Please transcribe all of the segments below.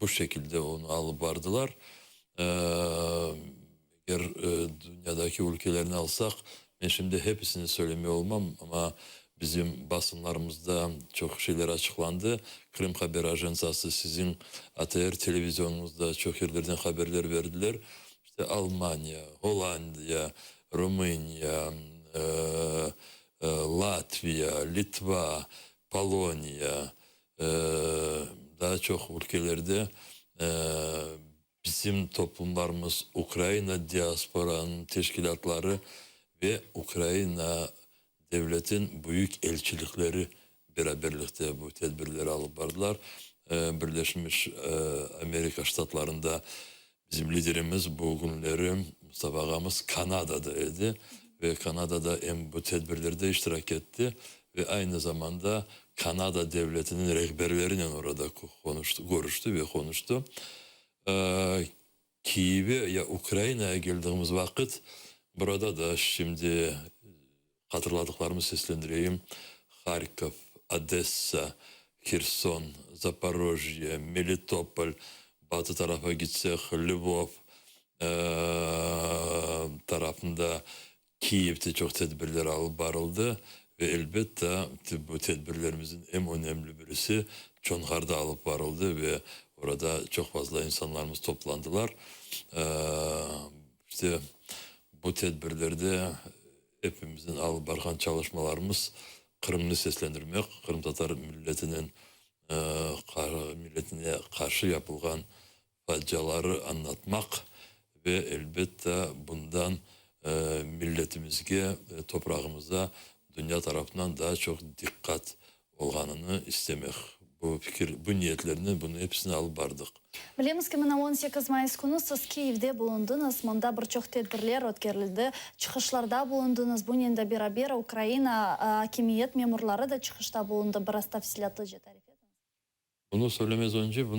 bu şekilde onu alıp vardılar. Ee, Eğer dünyadaki ülkelerini alsak, ben şimdi hepsini söylemiyor olmam ama bizim basınlarımızda çok şeyler açıklandı. Kırım Haber Ajansası, sizin ATR televizyonunuzda çok yerlerden haberler verdiler. İşte Almanya, Hollanda, Romanya, e, Latvia, Litva, Polonya, e, daha çok ülkelerde e, bizim toplumlarımız, Ukrayna diasporanın teşkilatları ve Ukrayna devletin büyük elçilikleri beraberlikte bu tedbirleri alıp vardılar. Birleşmiş Amerika Ştatlarında bizim liderimiz bu günleri Mustafa Ağamız Kanada'daydı ve Kanada'da bu tedbirlerde iştirak etti ve aynı zamanda Kanada devletinin rehberleriyle orada görüştü ve konuştu. Kiev'e ya Ukrayna'ya geldiğimiz vakit burada da şimdi hatırladıklarımı seslendireyim. Harkov, Odessa, Kherson, Zaporojye, Melitopol, batı tarafa gitsek Lvov tarafında Kiev'de çok tedbirler alıp varıldı. Ve elbette bu tedbirlerimizin en önemli birisi Çonhar'da alıp varıldı ve orada çok fazla insanlarımız toplandılar. İşte bu tedbirlerde hepimizin alıp varkan çalışmalarımız Kırım'ı seslendirmek, Kırım Tatar milletine karşı yapılan faciaları anlatmak ve elbette bundan milletimizge, toprağımıza dünya tarafından daha çok dikkat olganını istemek. Bu fikir, bu niyetlerini, bunu hepsini alıp vardık. Bilemiz ki, mına 18 Mayıs günü siz Kiev'de bulundunuz. Mında bir çok tedbirler ötkerildi. Çıkışlarda bulundunuz. Bunun da beraber Ukrayna hakimiyet memurları da çıkışta bulundu. Biraz tafsilatlıca tarif ediniz. Bunu söylemez önce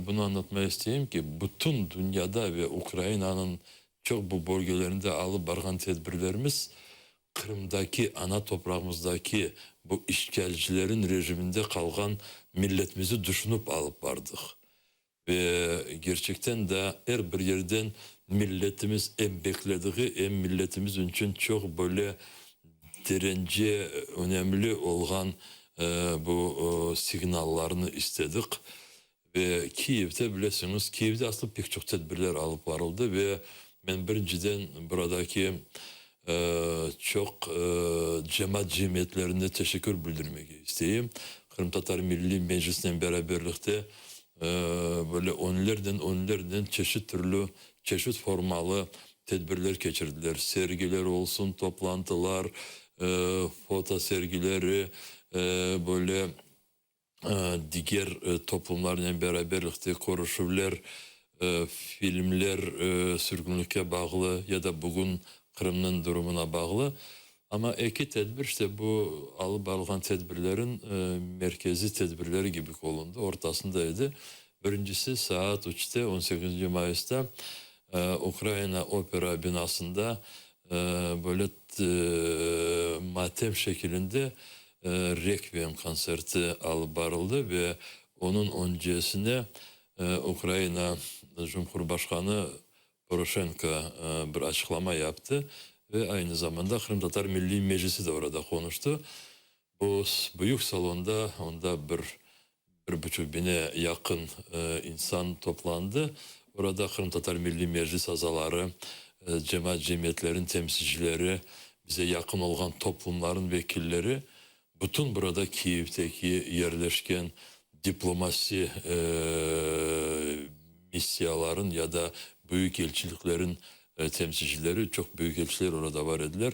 bunu anlatmaya isteyeyim ki bütün dünyada ve Ukrayna'nın çok bu bölgelerinde alıp vargan tedbirlerimiz Kırım'daki, ana toprağımızdaki bu işgalcilerin rejiminde kalan milletimizi düşünüp alıp vardık. Ve gerçekten de her bir yerden milletimiz en beklediği, en milletimiz için çok böyle derece önemli olan bu signallarını istedik. Ve Kiev'de bilirsiniz, Kiev'de aslında pek çok tedbirler alıp varıldı ve ben birinciden buradaki çok cemaat cemiyetlerine teşekkür bildirmek isteyeyim. Kırım Tatar Milli Meclisi'nin beraberlikte böyle onlardan çeşit formalı tedbirler geçirdiler. Sergiler olsun, toplantılar, foto sergileri, böyle diğer toplumlarla beraberlikte konuşmalar, filmler sürgünlüğe bağlı ya da bugün Kırım'ın durumuna bağlı. Ama iki tedbir işte bu alıp alınan tedbirlerin merkezi tedbirleri gibi olundu. Ortasındaydı. Birincisi saat 3'te 18. Mayıs'ta Ukrayna Opera binasında böyle matem şeklinde Requiem konserti alıp varıldı ve onun öncesine Ukrayna Cumhurbaşkanı Poroshenko bir açıklama yaptı ve aynı zamanda Kırım Tatar Milli Meclisi de orada konuştu. Bu büyük salonda onda bir buçuk bine yakın insan toplandı. Orada Kırım Tatar Milli Meclis azaları, cemaat cemiyetlerin temsilcileri, bize yakın olan toplumların vekilleri, bütün burada Kiev'teki yerleşken diplomasi misyaların ya da büyük elçiliklerin temsilcileri, çok büyük elçiler orada var ediler.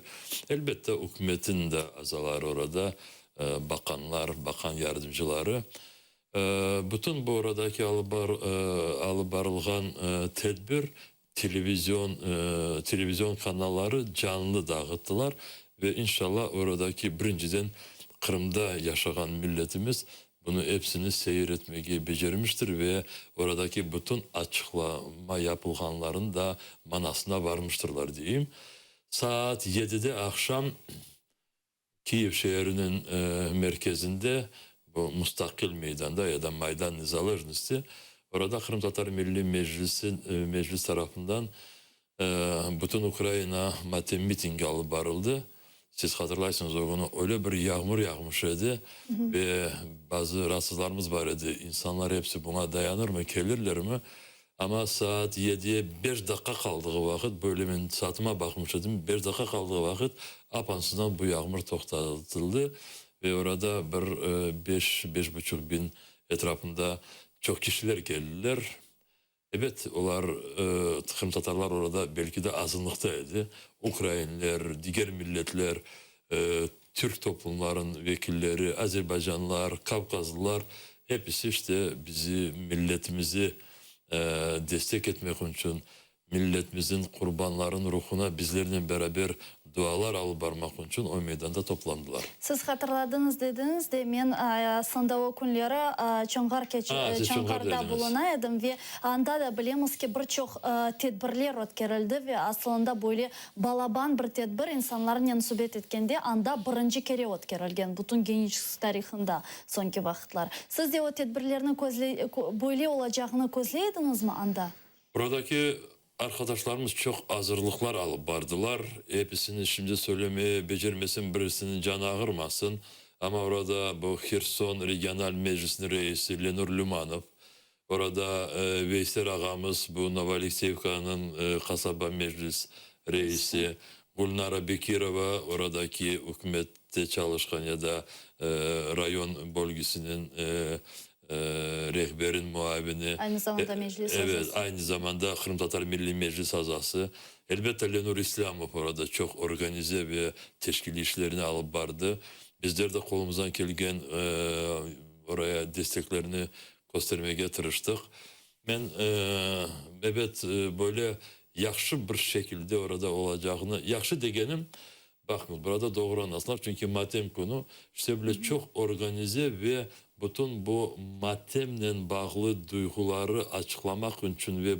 Elbette hükümetin de azaları orada, bakanlar, bakan yardımcıları. Bütün bu oradaki alıp varılgan tedbir televizyon kanalları canlı dağıttılar ve inşallah oradaki birinciden Kırım'da yaşayan milletimiz bunu hepsini seyretmeyi becermiştir ve oradaki bütün açıklama yapılanların da manasına varmıştırlar diyeyim. Saat 7'de akşam Kiev şehrinin merkezinde bu müstakil meydanda ya da Maydan Nizalarnısı Orada Kırım Tatar Milli Meclis tarafından bütün Ukrayna matem mitingi alıp barıldı. Siz hatırlarsınız o günü öyle bir yağmur yağmış idi ve bazı rahatsızlarımız var idi. İnsanlar hepsi buna dayanır mı, gelirler mi? Ama saat 7'ye 5 dakika kaldığı vakit, böyle ben saatime bakmış idim, 5 dakika kaldığı vakit apansızdan bu yağmur toxtatıldı. Ve orada bir 5-5,5 bin etrafında çok kişiler geldiler. Evet, onlar Kırım Tatarlar orada belki de azınlıktaydı. Ukraynalılar, diğer milletler, Türk toplumların vekilleri, Azerbaycanlılar, Kafkazlılar hepsi işte bizi, milletimizi destek etmek için milletimizin kurbanların ruhuna bizlerle beraber dualar alıp barmak için o meydanda toplandılar. Siz hatırladınız dediniz de men aslında o günleri siz Çoңғар Çoңғарда dediniz. bulunaydım ve anda da bilemiz ki birçok tedbirler ötkerildi ve aslında böyle balaban bir tedbir insanların yansıbet etkende anda birinci kere ötkerilgen bütün gençlik tarihinde sonki vakitler. Siz de o tedbirlerin böyle olacağını gözleydiniz mi anda? Buradaki arkadaşlarımız çok hazırlıklar alıp bardılar. Hepsini şimdi söylemeye becermesin, birisinin canı ağırmasın. Ama orada bu Kherson Regional Meclisi'nin reisi Lenur Lumanov, orada Veysel ağamız bu Novaleksiyevka'nın kasaba meclis reisi, Gulnara Bekirova oradaki hükümette çalışkan ya da rayon bölgesinin rehberin muavini. Aynı zamanda meclis Evet, azası. aynı zamanda Kırım Tatar Milli Meclis azası. Elbette Lenur İslamov orada çok organize ve teşkili işlerini alıp vardı. Bizler de kolumuzdan gelgen oraya desteklerini göstermeye tırıştık. Ben evet böyle yaxşı bir şekilde orada olacağını, yaxşı degenim, bakın burada doğru anlasınlar çünkü matem konu işte böyle çok organize ve bütün bu matemle bağlı duyguları açıklamak için ve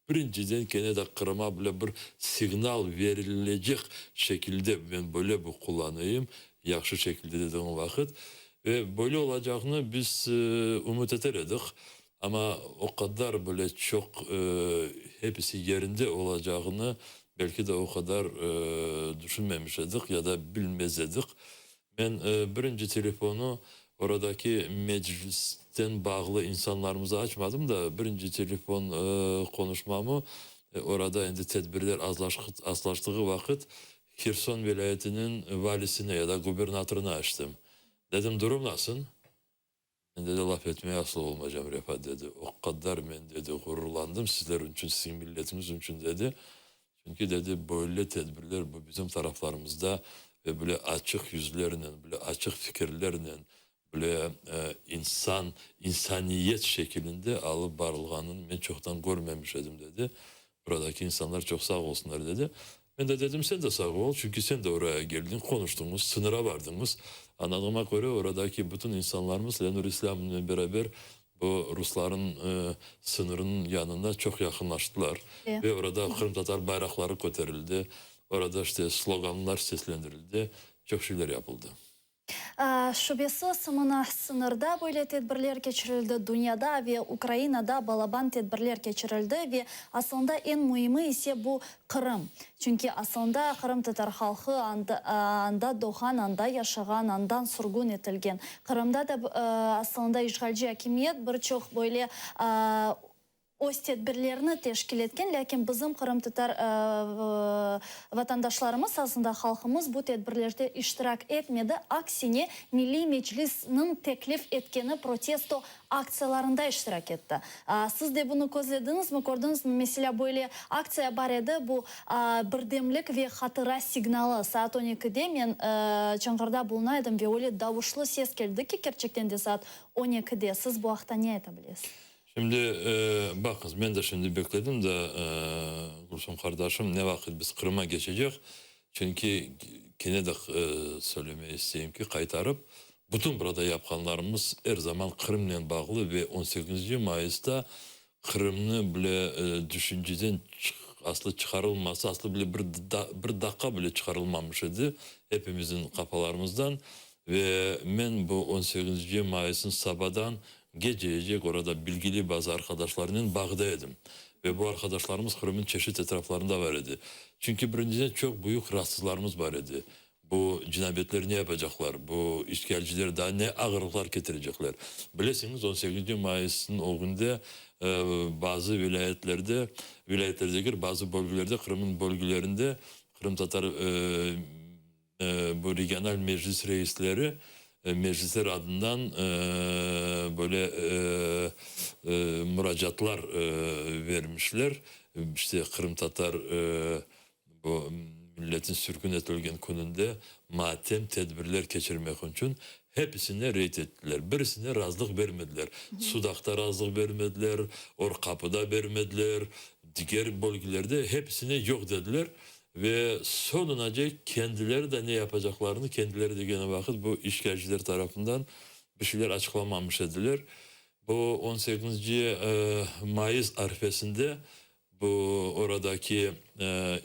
birinciden gene de Kırım'a bile bir signal verilecek şekilde ben böyle bu kullanayım. Yaxşı şekilde dediğim vakit. Ve böyle olacağını biz umut ederdik. Ama o kadar böyle çok hepsi yerinde olacağını belki de o kadar düşünmemiştik ya da bilmezdik. Ben birinci telefonu oradaki meclisten bağlı insanlarımıza açmadım da birinci telefon konuşmamı orada indi tedbirler azlaştığı vakit Kherson vilayetinin valisine ya da gubernatörüne açtım. Dedim durum nasıl? Ben dedi laf etmeye asla olmayacağım Refat dedi. O kadar ben dedi gururlandım sizler için, sizin milletimiz için dedi. Çünkü dedi böyle tedbirler bu bizim taraflarımızda ve böyle açık yüzlerle, böyle açık fikirlerle, böyle insaniyet şeklinde alıp barılganını ben çoktan görmemiş dedim dedi. Buradaki insanlar çok sağ olsunlar dedi. Ben de dedim sen de sağ ol çünkü sen de oraya geldin, konuştunuz, sınıra vardınız. Anladığıma göre oradaki bütün insanlarımız Lenur İslam'la beraber bu Rusların sınırının yanında çok yakınlaştılar. Evet. Ve orada Kırım Tatar bayrakları götürüldü. Orada işte sloganlar seslendirildi. Çok şeyler yapıldı. Şüphesiz mına sınırda böyle tedbirler geçirildi dünyada ve Ukrayna'da balaban tedbirler geçirildi ve aslında en mühimi ise bu Kırım. Çünkü aslında Kırım Tatar halkı anda doğan, anda yaşayan, andan sürgün etilgen. Kırım'da da aslında işgalci hakimiyet birçok böyle öz tedbirlerini teşkil etken, lakin bizim Kırım Tatar vatandaşlarımız aslında halkımız bu tedbirlerde iştirak etmedi. Aksine Milli Meclis'nin teklif etkeni protesto aksiyalarında iştirak etti. Siz de bunu gözlediniz mi? Gördünüz mü? Mesela böyle aksiya var idi. Bu birdemlik ve hatıra signalı. Saat 12'de men Çoңғарда bulunaydım ve öyle davuşlu ses geldi ki gerçekten de saat 12'de. Siz bu hafta ne edebilirsiniz? Şimdi bakın ben de şimdi bekledim de Gülsüm kardeşim ne vakit biz Kırım'a geçecek. Çünkü yine de söylemeyi isteyeyim ki kaytarıp bütün burada yapkanlarımız her zaman Kırım'la bağlı ve 18. Mayıs'ta Kırım'ı bile düşünceden aslı çıkarılması aslı bile bir dakika bile çıkarılmamış idi hepimizin kafalarımızdan. Ve ben bu 18. Mayıs'ın sabahdan geceyecek orada bilgili bazı arkadaşlarının bağdaydım. Ve bu arkadaşlarımız Kırım'ın çeşitli etraflarında var idi. Çünkü birinciden çok büyük rahatsızlarımız var idi. Bu cinayetleri ne yapacaklar? Bu işgalciler daha ne ağırlıklar getirecekler? Bilirsiniz 18. Mayıs'ın o günde bazı vilayetlerdeki bazı bölgelerde, Kırım'ın bölgelerinde Kırım Tatar bu regional meclis reisleri meclisler adından böyle müracaatlar vermişler. İşte Kırım Tatar bu milletin sürgün edilgen gününde matem tedbirler geçirmek için hepsine reyt ettiler. Birisine razılık vermediler. Sudak'ta razılık vermediler. Kapı'da vermediler. Diğer bölgelerde hepsine yok dediler. Ve sonunca kendileri de ne yapacaklarını kendileri de gene vakit bu işgalciler tarafından bir şeyler açıklamamış ediler. Bu 18. Mayıs arifesinde bu oradaki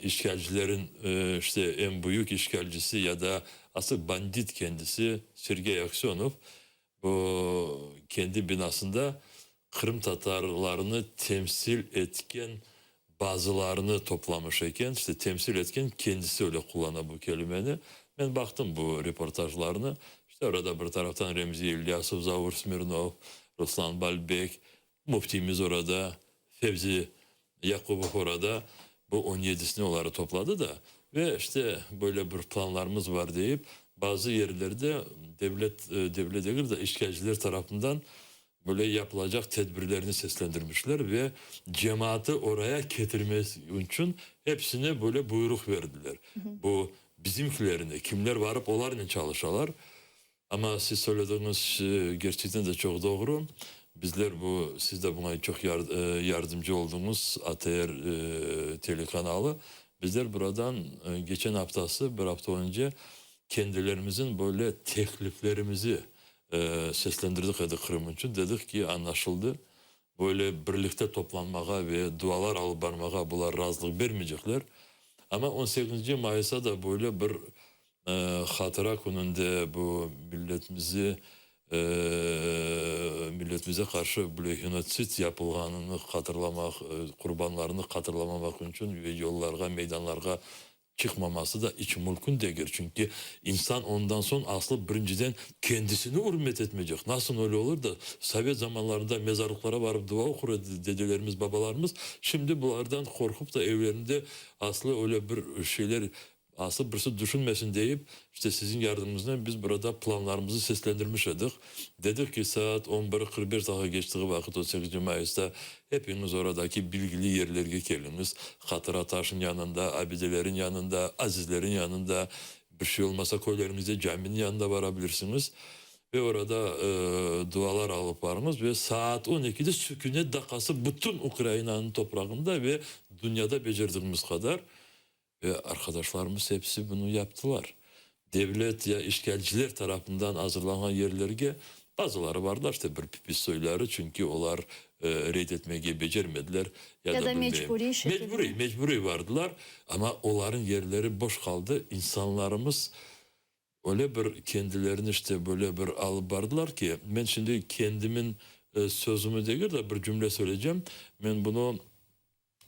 işgalcilerin işte en büyük işgalcisi ya da asıl bandit kendisi Sergey Aksyonov bu kendi binasında Kırım Tatarlarını temsil etken bazılarını toplamış iken işte temsil etken kendisi öyle kullanıyor bu kelimeni. Ben baktım bu reportajlarını. İşte orada bir taraftan Remzi İlyasov, Zavur Smirnov, Ruslan Balbek, muftimiz orada, Fevzi Yakubov orada bu 17'sini onları topladı da ve işte böyle bir planlarımız var deyip bazı yerlerde devlet de işgalciler tarafından böyle yapılacak tedbirlerini seslendirmişler ve cemaati oraya getirmesi için hepsine böyle buyruk verdiler. Bu bizimkilerine kimler varıp onlarla çalışalar. Ama siz söylediğiniz gerçekten de çok doğru. Bizler siz de buna çok yardımcı oldunuz ATR telekanalı. Bizler buradan geçen haftası bir hafta önce kendilerimizin böyle tekliflerimizi seslendirdik Kırım için. Dedik ki anlaşıldı. Böyle birlikte toplanmaya ve dualar alıp barmağa bunlar razılık vermeyecekler. Ama 18. Mayıs'a da böyle bir hatıra konunda bu milletimize karşı böyle genosit yapılganını hatırlamak, kurbanlarını hatırlamamak için ve yollarga, meydanlarga çıkmaması da hiç mümkün değil. Çünkü insan ondan sonra aslı birinciden kendisini hürmet etmeyecek. Nasıl öyle olur da Sovyet zamanlarında mezarlıklara varıp dua okur dedelerimiz, babalarımız. Şimdi bunlardan korkup da evlerinde aslı öyle bir şeyler asıl birisi düşünmesin deyip işte sizin yardımınızla biz burada planlarımızı seslendirmiş idik. Dedik ki saat 11:41 dakika geçtiği vakit 18. Mayıs'ta hepiniz oradaki bilgili yerlerine geliniz. Hatıra taşın yanında, abidelerin yanında, azizlerin yanında bir şey olmasa köylerimizde caminin yanında varabilirsiniz. Ve orada dualar alıp varınız ve saat 12'de sükunet dakikası bütün Ukrayna'nın toprağında ve dünyada becerdiğimiz kadar. Ve arkadaşlarımız hepsi bunu yaptılar. Devlet ya işgalciler tarafından hazırlanan yerlerge bazıları varlar işte bir pipis soyları çünkü onlar reddetmeyi becermediler. Ya da mecburi şekilde. Mecburi vardılar ama onların yerleri boş kaldı. İnsanlarımız öyle bir kendilerini işte böyle bir alıp vardılar ki ben şimdi kendimin sözümü değil de bir cümle söyleyeceğim. Ben bunu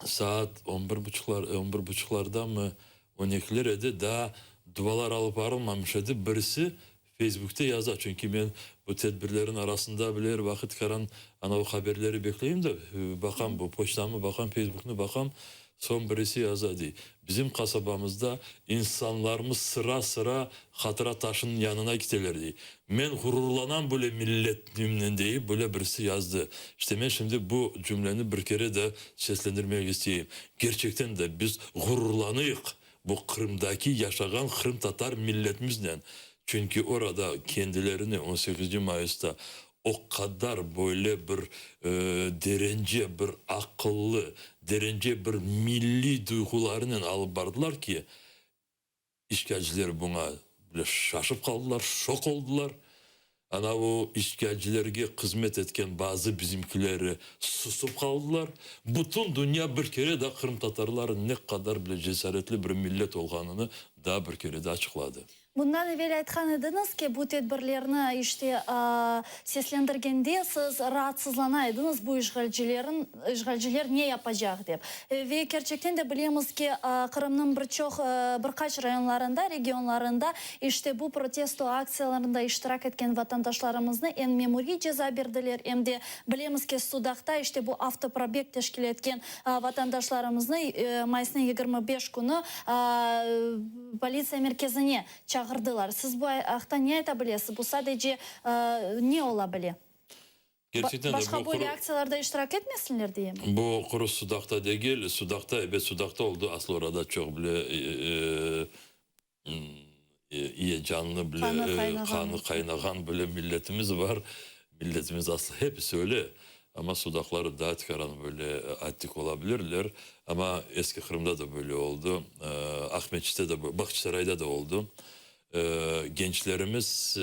saat 11.30'larda mı 12'lerde daha dualar alıp arılmamış idi. Birisi Facebook'ta yazar. Çünkü ben bu tedbirlerin arasında bile vakit karan ana o haberleri bekleyeyim de bakam bu poçtamı bakam Facebook'unu bakam son birisi yazardı. Bizim kasabamızda insanlarımız sıra sıra hatıra taşının yanına gittilerdi. Ben gururlanan böyle milletimle deyip böyle birisi yazdı. İşte ben şimdi bu cümleni bir kere de seslendirmek isteyeyim. Gerçekten de biz gururlanıyık bu Kırım'daki yaşayan Kırım Tatar milletimizle. Çünkü orada kendilerini 18. Mayıs'ta o kadar böyle bir derince bir akıllı, derince bir milli duygularıyla alıp vardılar ki işgalciler buna böyle şaşıp kaldılar, şok oldular. Ana o işgalcilerge hizmet etken bazı bizimkileri susup kaldılar. Bütün dünya bir kere de Kırım Tatarların ne kadar bile cesaretli bir millet olduğunu daha bir kere de açıkladı. Bundan evvel aytkan ediniz ki bu tedbirlerini işte seslendirgende siz rahatsızlanaydınız bu işgalciler ne yapacak deyip. Ve gerçekten de bilemiz ki Kırım'ın birkaç rayonlarında, regionlarında işte bu protesto aksiyalarında iştirak etken vatandaşlarımızı en memuri ceza verdiler. Hem de bilemiz ki Sudak'ta işte bu avtoprobek teşkil etken vatandaşlarımızı Mayıs'ın 25 günü politsiya merkezine çağırdılar. Siz bu akta ne aytabilirsiniz? Bu sadece ne olabilir? Gerçekten Başka de bu böyle aksiyalarda iştirak etmesinler diye mi? bu kuru Sudak'ta değil, Sudak'ta oldu. Aslı orada çok bile iyi canlı bile kanı kaynagan böyle milletimiz var. Milletimiz aslında hepsi öyle. Ama Sudakları daha çıkaran böyle atik olabilirler. Ama eski Kırım'da da böyle oldu. Ahmetçik'te de, Bahçesaray'da da oldu. Gençlerimiz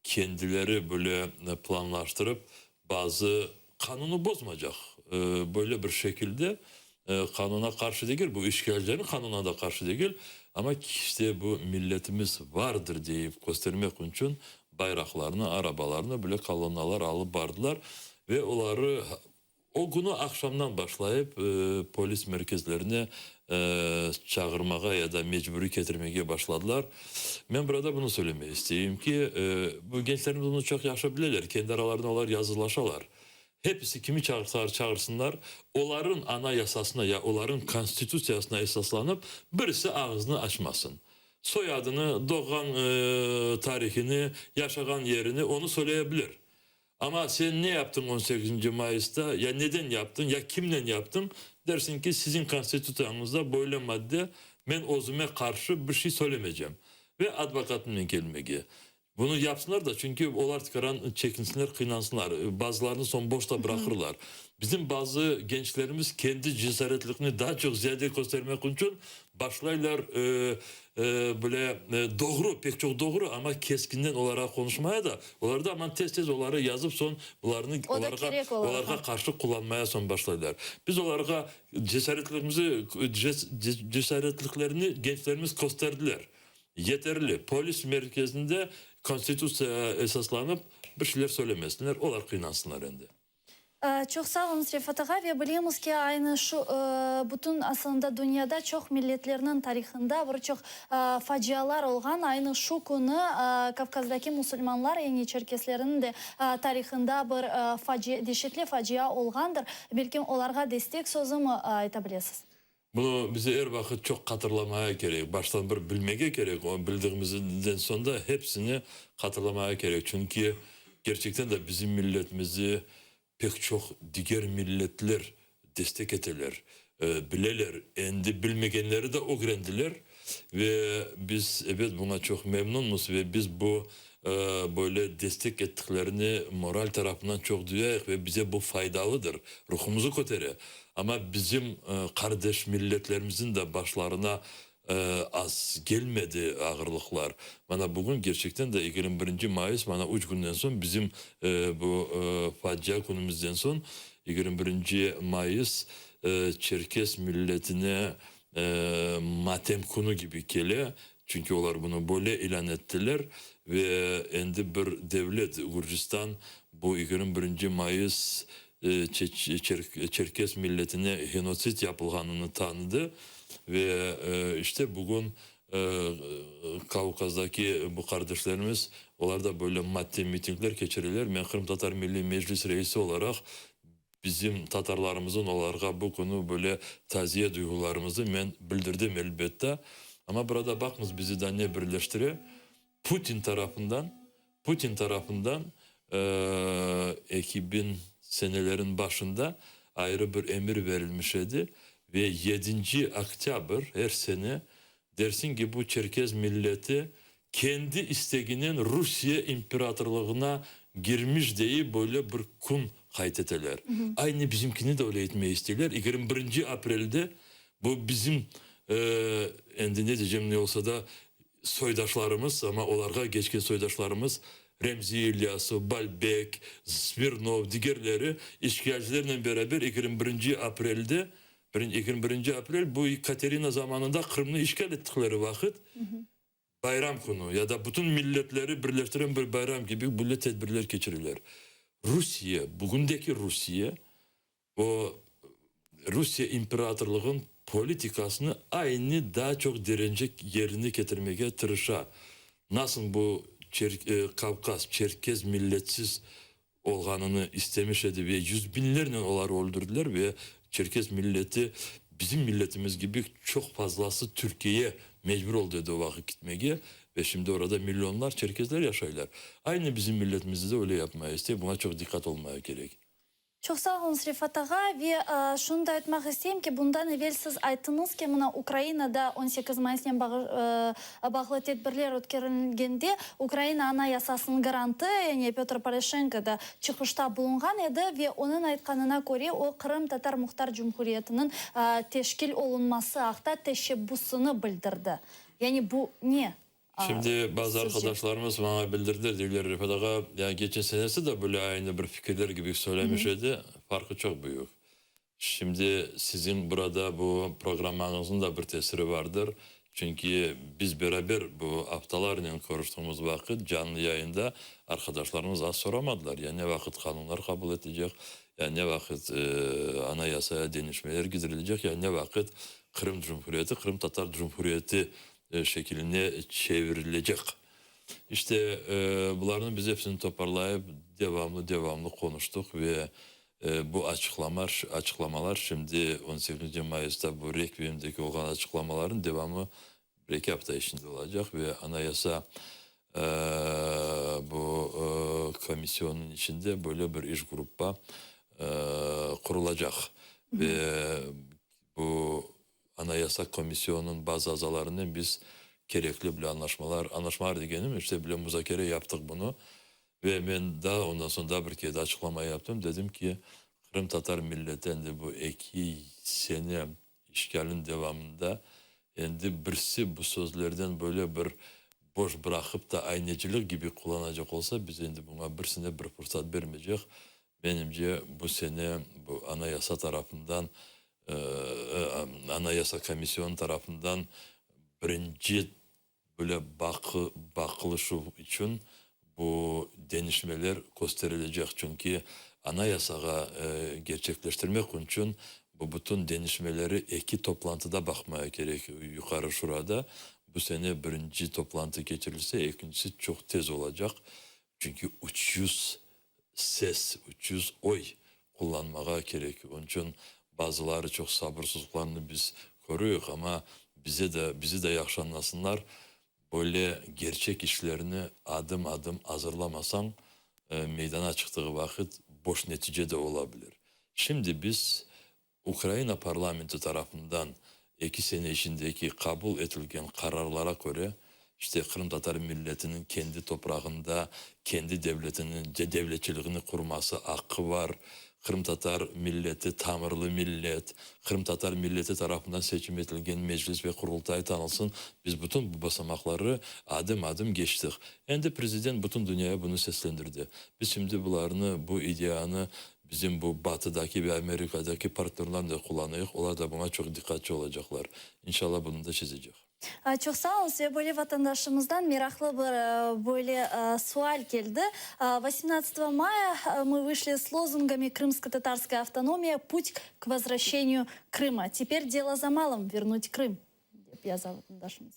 kendileri böyle planlaştırıp bazı kanunu bozmayacak. Böyle bir şekilde kanuna karşı değil, bu işgalcilerin kanuna da karşı değil. Ama işte bu milletimiz vardır deyip göstermek için bayraklarını, arabalarını böyle kolonnalar alıp bardılar. Ve onları o günü akşamdan başlayıp polis merkezlerine çağırmaya ya da mecburi getirmeye başladılar. Ben burada bunu söylemeyi isteyeyim ki bu gençlerimiz bunu çok yaşayabilirler. Kendi aralarında onlar yazılaşalar. Hepsi kimi çağırsalar çağırsınlar, onların anayasasına ya onların konstitüsyasına esaslanıp birisi ağzını açmasın. Soyadını, doğan tarihini, yaşayan yerini onu söyleyebilir. Ama sen ne yaptın 18. Mayıs'ta? Ya neden yaptın? Ya kimle yaptın? Dersin ki sizin konstitüsyanızda böyle madde, ben özüme karşı bir şey söylemeyeceğim. Ve advokatımla gelmeye. Bunu yapsınlar da çünkü onlar çıkaran çekinsinler, kınansınlar. Bazılarını son boşta bırakırlar. Bizim bazı gençlerimiz kendi cesaretlikini daha çok ziyade göstermek için başlayırlar böyle doğru, pek çok doğru ama keskinden olarak konuşmaya da onlar da aman tez onları yazıp son bunlarını onlara karşı kullanmaya son başlayırlar. Biz onlara cesaretliklerini gençlerimiz gösterdiler. Yeterli. Polis merkezinde konstitüsyaya esaslanıp bir şeyler söylemesinler. Onlar kıynansınlar ende. Çok sağ olun Rifat Ağa ve biliyoruz ki aynı şu bütün aslında dünyada çok milletlerinin tarihinde birçok facialar olgan. Aynı şu konu Kafkas'daki Müslümanlar yani Çerkeslerin de tarihinde bir dehşetli facia olgandır. Belki onlara destek sözü mü aytabilirsiniz? Bunu bize her vakit çok hatırlamaya gerek. Baştan bir bilmeye gerek. O bildiğimizden sonra hepsini hatırlamaya gerek. Çünkü gerçekten de bizim milletimizi pek çok diğer milletler destek eteler. Bileler. Endi bilmeyenleri de öğrendiler. Ve biz evet buna çok memnunuz ve biz bu böyle destek ettiklerini moral tarafından çok duyuyoruz ve bize bu faydalıdır. Ruhumuzu kotere. Ama bizim kardeş milletlerimizin de başlarına az gelmedi ağırlıklar. Bana bugün gerçekten de 21. Mayıs bana 3 günden sonra bizim bu facia konumuzdan sonra 21. Mayıs Çerkes milletine matem konu gibi gele. Çünkü onlar bunu böyle ilan ettiler ve endi bir devlet Gürcistan bu 21. Mayıs Çerkes milletine genosit yapılganını tanıdı ve işte bugün Kavkaz'daki bu kardeşlerimiz onlar da böyle maddi mitingler geçirirler. Ben Kırım Tatar Milli Meclis Reisi olarak bizim Tatarlarımızın onlara bu konu böyle taziye duygularımızı ben bildirdim elbette. Ama burada bakınız bizi de ne birleştiriyor? Putin tarafından 2000 senelerin başında ayrı bir emir verilmiş idi ve 7. Oktyabr her sene dersin ki bu Çerkez milleti kendi isteğinin Rusya İmparatorluğuna girmiş diye böyle bir kun kaydeteler. Aynı bizimkini de öyle etmeyi istiyorlar. 21. April'de bu bizim endi ne diyeceğim ne olsa da soydaşlarımız ama onlara geçkin soydaşlarımız Remzi İlyasov, Balbek, Smirnov, diğerleri işgalcilerle beraber 21. April'de 21. April bu Katerina zamanında Kırım'ı işgal ettikleri vakit bayram konu ya da bütün milletleri birleştiren bir bayram gibi böyle tedbirler geçirirler. Rusya, bugündeki Rusya, o Rusya İmparatorluğun politikasını aynı daha çok direnecek yerini getirmeye tırışa. Nasıl bu Kavkaz, Çerkez milletsiz olganını istemiş idi ve yüz binlerle onları öldürdüler ve Çerkez milleti bizim milletimiz gibi çok fazlası Türkiye'ye mecbur oldu o vakit gitmeye ve şimdi orada milyonlar Çerkezler yaşayırlar. Aynı bizim milletimizde de öyle yapmaya istiyor. Buna çok dikkat olmaya gerek. Çok sağ olun Rifat Ağa ve şunu da aytmak isteyeyim ki bundan evvel siz ayttınız ki mına Ukrainada 18 Mayıs'tan bağlı tedbirler ötkürülgende Ukraina anayasasının garantı yani Petro Poroshenko da çıkışta bulungan edi ve onun aytkanına göre o Kırım Tatar Muhtar Cumhuriyeti'nin teşkil olunması haqda teşebbüsünü bildirdi. Yani bu ne? Şimdi bazı Sizce? arkadaşlarımız bana bildirdiler diyorlar Rifat Ağa, ya geçen senesi de böyle aynı bir fikirler gibi söylemiş idi. Farkı çok büyük. Şimdi sizin burada bu programınızın da bir tesiri vardır. Çünkü biz beraber bu haftalarla konuştuğumuz vakit canlı yayında arkadaşlarımız az soramadılar. Ya ne vakit kanunlar kabul edilecek, ya ne vakit anayasaya değişmeler giderilecek, ya ne vakit Kırım Cumhuriyeti, Kırım Tatar Cumhuriyeti şekline çevrilecek. İşte bunların biz hepsini toparlayıp devamlı konuştuk ve bu açıklamalar şimdi 18. Mayıs'ta bu Requiem'deki olan açıklamaların devamı bir iki hafta içinde olacak ve anayasa bu komisyonun içinde böyle bir iş grubu kurulacak ve bu anayasa komisyonunun bazı azalarının biz gerekli bile anlaşmalar diyelim işte bile müzakere yaptık bunu ve ben daha ondan sonra daha bir kez açıklama yaptım. Dedim ki Kırım Tatar milletinden de bu 2 sene işgalin devamında endi birisi bu sözlerden böyle bir boş bırakıp da aynıcılık gibi kullanacak olsa biz endi buna birisine bir fırsat vermeyecek. Benimce bu sene bu anayasa tarafından anayasa komisyonu tarafından birinci böyle bakılışı için bu değişmeler gösterilecek. Çünkü anayasaya gerçekleştirmek için bu bütün değişmeleri iki toplantıda bakmaya gerekiyor. Yukarı şurada bu sene birinci toplantı geçirilse ikincisi çok tez olacak. Çünkü 300 ses, 300 oy kullanmaya gerekiyor. Onun için bazıları çok sabırsızlıklarını biz koruyoruz ama bizi de yaxşı anlasınlar. Böyle gerçek işlerini adım adım hazırlamasan meydana çıktığı vakit boş netice de olabilir. Şimdi biz Ukrayna parlamento tarafından 2 sene içindeki kabul edilen kararlara göre işte Kırım Tatar milletinin kendi toprağında kendi devletçiliğini kurması hakkı var. Kırım Tatar milleti tamirli millet, Kırım Tatar milleti tarafından seçim edilen meclis ve kurultay tanılsın. Biz bütün bu basamakları adım adım geçtik. Endi prezident bütün dünyaya bunu seslendirdi. Biz şimdi bu ideyanı bizim bu batıdaki ve Amerika'daki partnerler de kullanıyor. Onlar da buna çok dikkatli olacaklar. İnşallah bunu da çizecek. Çok sağ olun. Size böyle vatandaşımızdan meraklı bir böyle sual geldi. 18 мая мы вышли с лозунгами «Крымско-татарская автономия. Путь к возвращению Крыма». Теперь дело за малым – вернуть Крым. Деп yazdı vatandaşımız.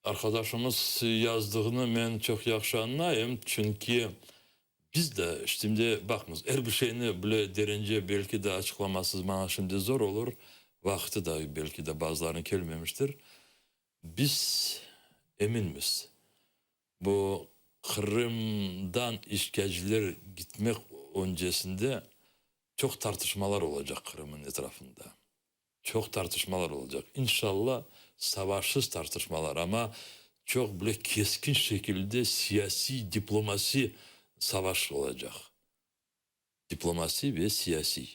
Arkadaşımız yazdığını ben çok yaxşı anlayayım. Çünkü biz de şimdi bakınız her bir şeyini böyle derince belki de açıklamasız bana şimdi zor olur. Vakti de belki de bazılarının gelmemiştir. Biz eminiz. Bu Kırım'dan işgalciler gitmek öncesinde çok tartışmalar olacak Kırım'ın etrafında. Çok tartışmalar olacak. İnşallah savaşsız tartışmalar ama çok böyle keskin şekilde siyasi, diplomasi savaş olacak. Diplomasi ve siyasi.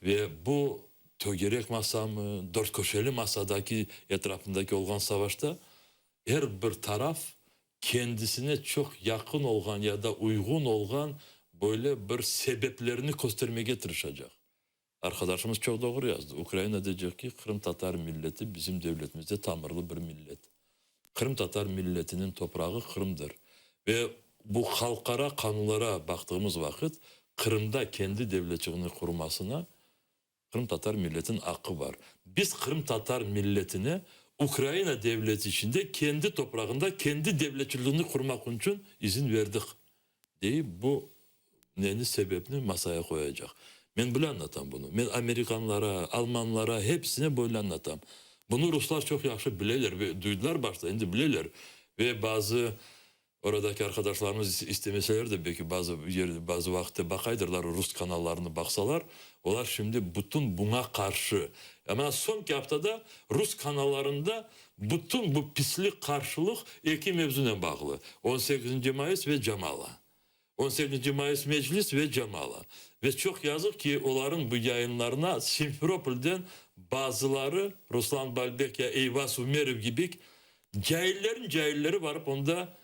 Ve bu Tögerek masa mı, dört köşeli masadaki etrafındaki olan savaşta her bir taraf kendisine çok yakın olan ya da uygun olan böyle bir sebeplerini göstermeye tırışacak. Arkadaşımız çok doğru yazdı. Ukrayna diyecek ki Kırım Tatar milleti bizim devletimizde tamirli bir millet. Kırım Tatar milletinin toprağı Kırım'dır. Ve bu halkara kanunlara baktığımız vakit Kırım'da kendi devletçiliğini kurmasına Kırım Tatar milletin hakkı var. Biz Kırım Tatar milletine Ukrayna devleti içinde kendi toprağında kendi devletçiliğini kurmak için izin verdik deyip bu neyin sebebini masaya koyacak. Ben böyle anlatam bunu. Ben Amerikanlara, Almanlara hepsine böyle anlatam. Bunu Ruslar çok yaxşı bilirler ve duydular başta, şimdi bilirler. Ve bazı oradaki arkadaşlarımız istemeseler de belki bazı vakitte bakaydırlar Rus kanallarını baksalar, onlar şimdi bütün buna karşı. Ama sonki haftada Rus kanallarında bütün bu pislik karşılık iki mevzuna bağlı. 18. Mayıs ve Camala. 18. Mayıs Meclis ve Camala. Ve çok yazık ki onların bu yayınlarına Simferopol'den bazıları Ruslan Balbek ya Eyvas Umerov gibi cahilleri varıp onda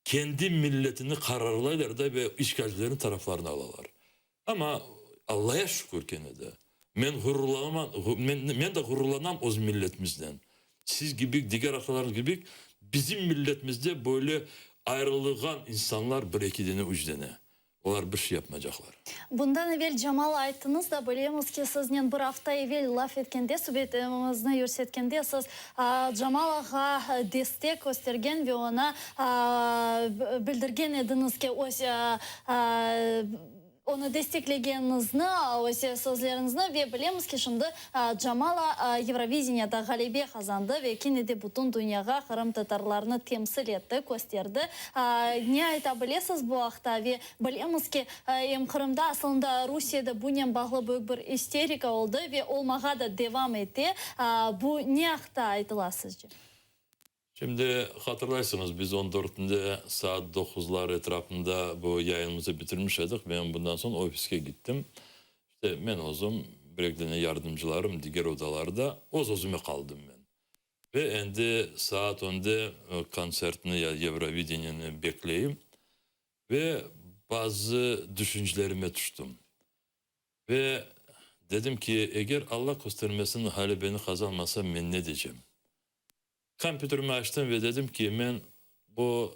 kendi milletini kararlaylar da ve işgalcilerin taraflarını alalar. Ama Allah'a şükür gene de. Men de gururlanam o milletimizden. Siz gibi, diğer arkadaşlar gibi bizim milletimizde böyle ayrılığan insanlar bir ekidine ucdene. Onlar bir şey yapmayacaklar. Bundan evvel Jamal ayttınız da bilemiz ki sizden bir hafta evvel laf etkende, suhbetimizni yürüsetkende siz Jamal'a destek göstergen ve ona bildirgen ediniz ki onu desteklegeninizni, sözlerinizini ve bilemiz ki şimdi Jamala Eurovision'da galibe kazandı ve kendisi bütün dünyaya Kırım Tatarlarını temsil etti, gösterdi. Ne aytabilirsiniz bu haqda ve bilemiz ki Kırım'da aslında Rusya'da bununla bağlı büyük bir isterika oldu ve olmağa da devam etti. Bu ne haqda aytılar sizce? Şimdi hatırlarsınız biz 14'ünde saat 9'lar etrafında bu yayınımızı bitirmiştik. Ben bundan sonra ofise gittim. İşte ben ozum, bireklerine yardımcılarım diğer odalarda özüme kaldım ben. Ve endi saat 10'da konsertini ya Eurovision'u bekleyeyim. Ve bazı düşüncelerime düştüm. Ve dedim ki eğer Allah göstermesin hali beni kazanmasa ben ne diyeceğim? Kompüterimi açtım ve dedim ki ben bu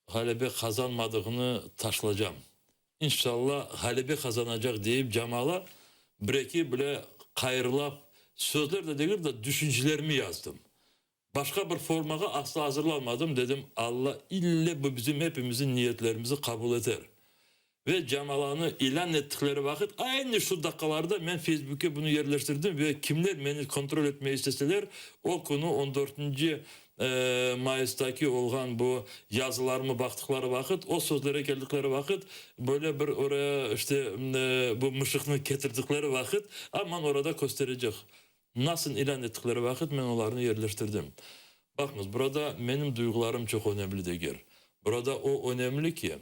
Halebe kazanmadığını taşlayacağım. İnşallah Halebe kazanacak deyip Cemal'a breki bile kayrılap sözler de değil de düşüncelerimi yazdım. Başka bir formaya asla hazırlanmadım. Dedim Allah ille bu bizim hepimizin niyetlerimizi kabul eder. Ve Cemal'ını ilan ettikleri vakit aynı şu dakikalarda ben Facebook'a bunu yerleştirdim ve kimler beni kontrol etmeyi isteseler o konu 14. Mayıs'taki olan bu yazılarımı baktıkları vakit o sözlere geldikleri vakit böyle bir oraya işte bu mışıkını getirdikleri vakit aman orada gösterecek. Nasıl ilan ettikleri vakit ben onlarını yerleştirdim. Bakınız burada benim duygularım çok önemli değil. Burada o önemli ki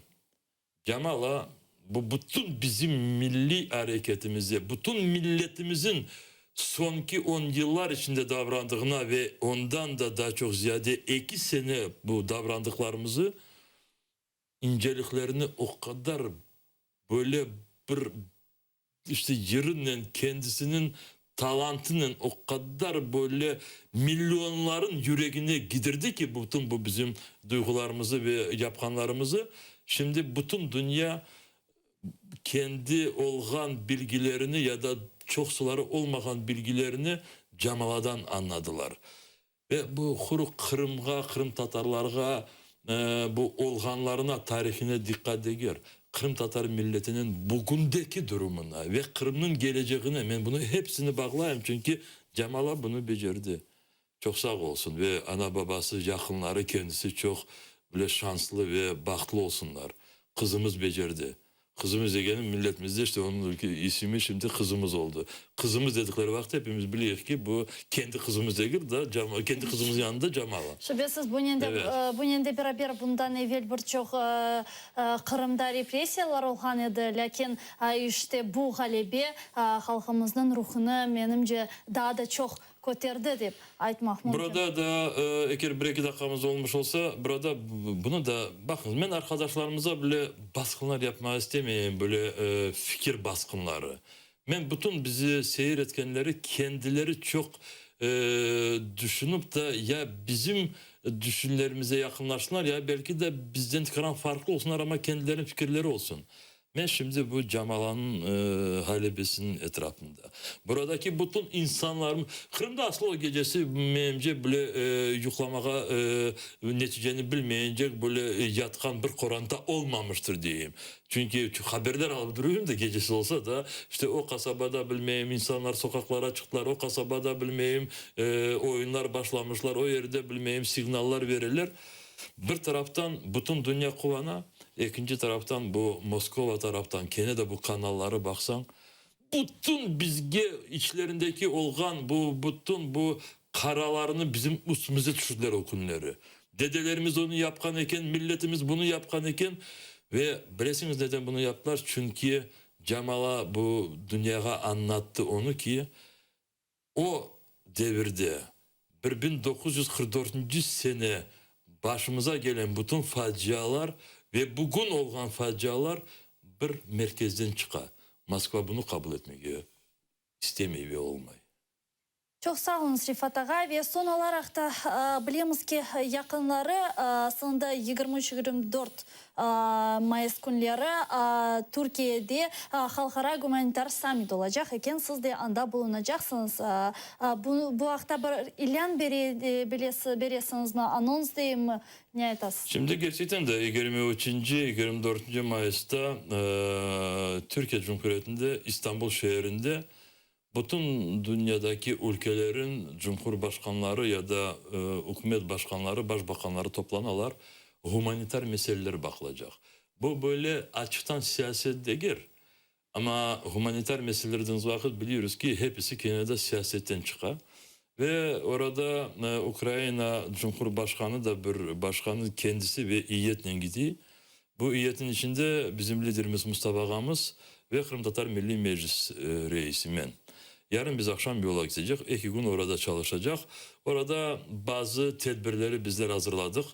Cemal'a bu bütün bizim milli hareketimize, bütün milletimizin sonki 10 yıllar içinde davrandığına ve ondan da daha çok ziyade 2 sene bu davrandıklarımızı inceliklerini o kadar böyle bir işte yerinden kendisinin talantının o kadar böyle milyonların yüreğine gidirdi ki bütün bu bizim duygularımızı ve yapkanlarımızı. Şimdi bütün dünya kendi olgan bilgilerini ya da çok suları olmayan bilgilerini Cemal'dan anladılar. Ve bu Kırım'a, Kırım Tatarlarga bu olganlarına, tarihine dikkat ediyor. Kırım Tatar milletinin bugündeki durumuna ve Kırım'ın geleceğine ben bunu hepsini bağlayayım. Çünkü Cemal'a bunu becerdi. Çok sağ olsun ve ana babası, yakınları kendisi çok böyle şanslı ve bahtlı olsunlar. Kızımız becerdi. Kızımız degenin milletimizde işte onun ismi şimdi kızımız oldu. Kızımız dedikleri vakit hepimiz biliyoruz ki bu kendi kızımız değil da kendi kızımızın yanında Cemal'a. Şüphesiz bunun da beraber bundan evvel birçok Kırım'da represiyalar olgan edi. Lakin işte bu galibe halkımızın ruhunu menimce daha da çok koterdi deyip aytmak mümkün. Burada da eğer bir iki dakikamız olmuş olsa burada bunu da bakın ben arkadaşlarımıza bile baskınlar yapmak istemeyeyim böyle fikir baskınları. Ben bütün bizi seyretkenleri kendileri çok düşünüp da ya bizim düşünlerimize yakınlaşsınlar ya belki de bizden tıkaran farklı olsunlar ama kendilerinin fikirleri olsun. Ben şimdi bu Camalan'ın halebesinin etrafında. Buradaki bütün insanlar Kırım'da aslı o gecesi memce böyle yuklamağa neticeni bilmeyecek böyle yatkan bir koranta olmamıştır diyeyim. Çünkü haberler alıp duruyorum da gecesi olsa da işte o kasabada bilmeyeyim insanlar sokaklara çıktılar. O kasabada bilmeyeyim oyunlar başlamışlar. O yerde bilmeyeyim signaller verirler. Bir taraftan bütün dünya kuvana, ikinci taraftan bu Moskova taraftan kene de bu kanalları baksan bütün bizge içlerindeki olgan bu bütün bu karalarını bizim üstümüze düşürdüler o günleri. Dedelerimiz onu yapkan iken, milletimiz bunu yapkan iken ve bilesiniz neden bunu yaptılar? Çünkü Cemal'a bu dünyaya anlattı onu ki o devirde 1944 sene başımıza gelen bütün facialar ve bugün olan facialar bir merkezden çıkar. Moskva bunu kabul etmeyi istemiyor ve olmayı. Çok sağ olun Rifat Ağa ve son olarak da bilemiz ki yakınları aslında 23-24 Mayıs günleri Türkiye'de halkara humanitar summit olacak iken siz de anda bulunacaksınız. Bu hafta bir ilan veriyorsunuz mu? Anons diyeyim mi? Ne aytasınız? Şimdi gerçekten de 23-24 Mayıs'ta Türkiye Cumhuriyeti'nde İstanbul şehrinde bütün dünyadaki ülkelerin cumhurbaşkanları ya da hükümet başkanları, başbakanları toplanırlar. Humanitar meseleleri bakılacak. Bu böyle açıktan siyaset değil. Ama humanitar meseleler dediğiniz vakit biliyoruz ki hepsi kenarda siyasetten çıkar. Ve orada Ukrayna Cumhurbaşkanı da bir başkanın kendisi ve iyiyetle gidiyor. Bu iyiyetin içinde bizim liderimiz Mustafa Ağamız ve Kırım Tatar Milli Meclis reisi men. Yarın biz akşam yola gidecek. 2 gün orada çalışacak. Orada bazı tedbirleri bizler hazırladık.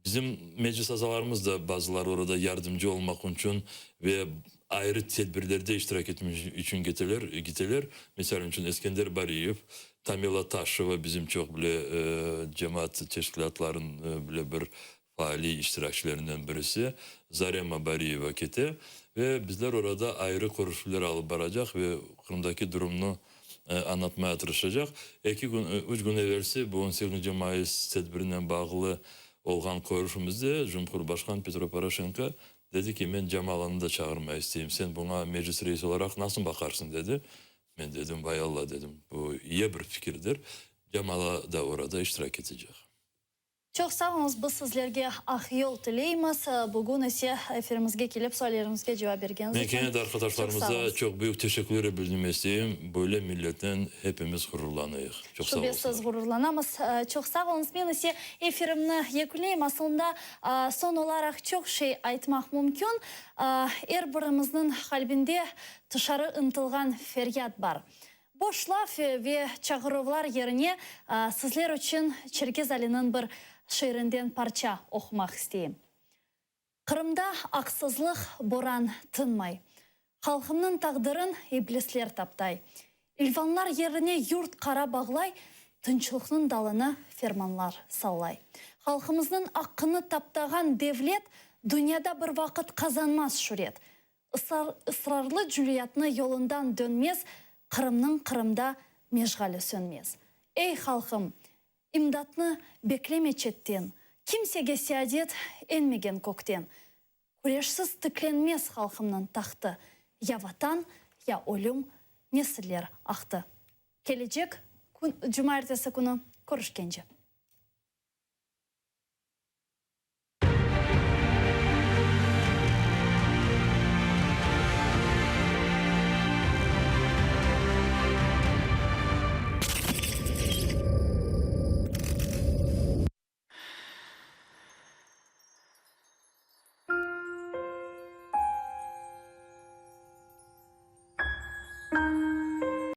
Bizim meclis azalarımız da bazıları orada yardımcı olmak için ve ayrı tedbirlerde iştirak etmek için gittiler. Mesela için Eskender Bariyev, Tamila Taşova bizim çok bile cemaat teşkilatların bile bir faali iştirakçılarından birisi. Zarema Bariyeva kete ve bizler orada ayrı konuşmalar alıp varacak ve Kırım'daki durumunu anlatmaya çalışacak. 3 gün evvelsi bu 18. Mayıs tedbirinden bağlı olan konuşmamızda Cumhurbaşkanı Petro Poroshenko dedi ki ben Cemalan'ı da çağırmayı isteyeyim. Sen buna meclis reisi olarak nasıl bakarsın dedi. Ben dedim vay Allah dedim bu iyi bir fikirdir. Cemala da orada iştirak edecek. Çok sağ olun. Biz sizlerge ah yol dileyimiz. Bugün ise efirimizge kelip sorularımızga cevap bergeniz Ben için. kendi arkadaşlarımıza çok büyük teşekkür bildirmek isteyeyim. Böyle milletten hepimiz gururlanıyıq. Çok sağ Şüphesiz olsunlar. gururlanamız. Çok sağ olun. Ben ise efirimni yekunlayayım. Aslında son olarak çok şey aytmak mümkün. Her birimizin kalbinde dışarı ıntılgan feryat var. Boş laf ve çağrılar yerine sizler için Çerkez Ali'nin bir şiirinden parça okumak isteyeyim. Kırım'da aksızlık boran tınmay. Halkımның taqdırın iblisler taptay. İlvanlar yerine yurt kara bağlay, tınçılıqның dalını fermanlar sallay. Halkımızın hakkını taptağan devlet, dünyada bir vakit kazanmaz şüret. Israrlı cüliyatını yolundan dönmez, Kırım'ның Kırım'da meşgali sönmez. Ey halkım, imdatını bekleme çetten, kimsege siyadet enmegen kokten. Kureşsiz tıklenmez halkımның tahtı. Ya vatan, ya ölüm, nesiller aktı. Gelecek Cuma ertesi günü görüşkence.